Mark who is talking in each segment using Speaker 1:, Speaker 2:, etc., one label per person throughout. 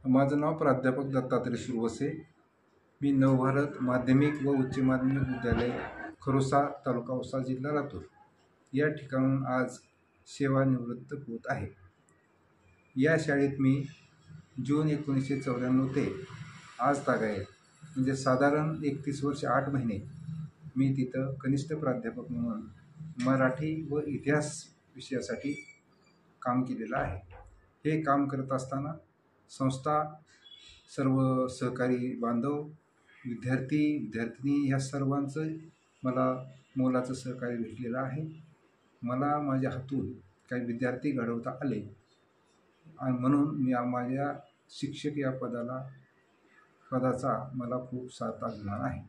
Speaker 1: माझं नाव प्राध्यापक दत्तात्रय सुरवसे. मी नवभारत माध्यमिक व उच्च माध्यमिक विद्यालय खरोसा तालुका औसा जिल्हा लातूर या ठिकाणून आज सेवानिवृत्त होत आहे. या शाळेत मी जून 1994 ते आज तागायत म्हणजे साधारण 31 वर्ष 8 महिने मी तिथं कनिष्ठ प्राध्यापक म्हणून मराठी व इतिहास विषयासाठी काम केलेलं आहे. हे काम करत असताना संस्था, सर्व सहकारी बांधव, विद्यार्थी, ह्या सर्वांचं मला मोलाचं सहकार्य भेटलेलं आहे. मला माझ्या हातून काही विद्यार्थी घडवता आले आणि म्हणून मी माझ्या शिक्षक या पदाचा मला खूप सार्थ अभिमान आहे.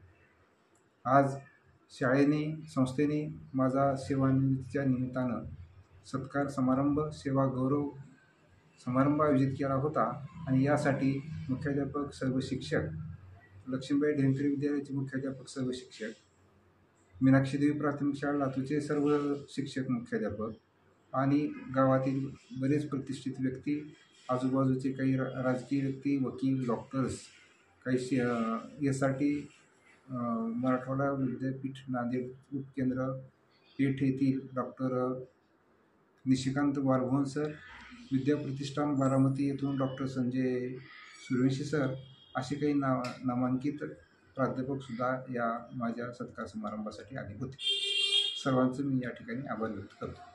Speaker 1: आज शाळेने, संस्थेने माझा सेवानिवृत्तीच्या निमित्तानं सत्कार समारंभ, सेवा गौरव समारंभ आयोजित केला होता आणि यासाठी मुख्याध्यापक, सर्व शिक्षक, लक्ष्मीबाई ढेंकरे विद्यालयाचे मुख्याध्यापक, सर्व शिक्षक, मीनाक्षी देवी प्राथमिक शाळा लातूरचे सर्व शिक्षक, मुख्याध्यापक आणि गावातील बरेच प्रतिष्ठित व्यक्ती, आजूबाजूचे काही राजकीय व्यक्ती, वकील, डॉक्टर्स, काही SRT मराठवाडा विद्यापीठ नांदेड उपकेंद्र पेठ येथील डॉक्टर निशिकांत वारभोन सर, विद्याप्रतिष्ठान बारामती येथून डॉक्टर संजय सूर्यवंशी सर, असे काही नामांकित प्राध्यापकसुद्धा या माझ्या सत्कार समारंभासाठी आले होते. सर्वांचं मी या ठिकाणी आभार व्यक्त करतो.